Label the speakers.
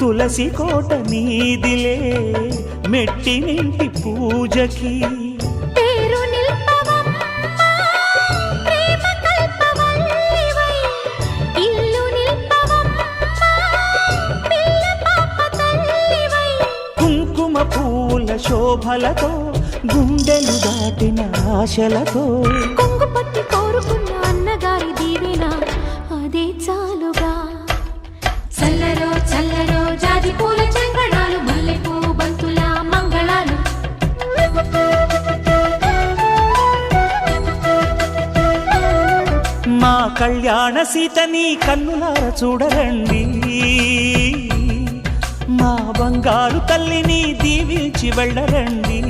Speaker 1: తులసి కోట నీదిలే మెట్టినింటి పూజకి
Speaker 2: పేరు నిల్పవమ్మా ప్రేమ కల్పవల్లివై ఇల్లు నిల్పవమ్మా పిల్ల పాప తల్లివై
Speaker 1: కుంకుమ పూల శోభలతో గుండెలు దాటిన ఆశలతో
Speaker 2: కొంగు పట్టి కోరుకున్న అన్నగారి దీవెన అదే చాలుగా చల్లరో చల్లరో జాజి పూల చంగడాలు మల్లెపూ బంతుల మంగళాలు
Speaker 1: మా కళ్యాణ సీతని కన్నులార చూడరండి మా బంగారు తల్లిని దీవించి వెళ్ళరండి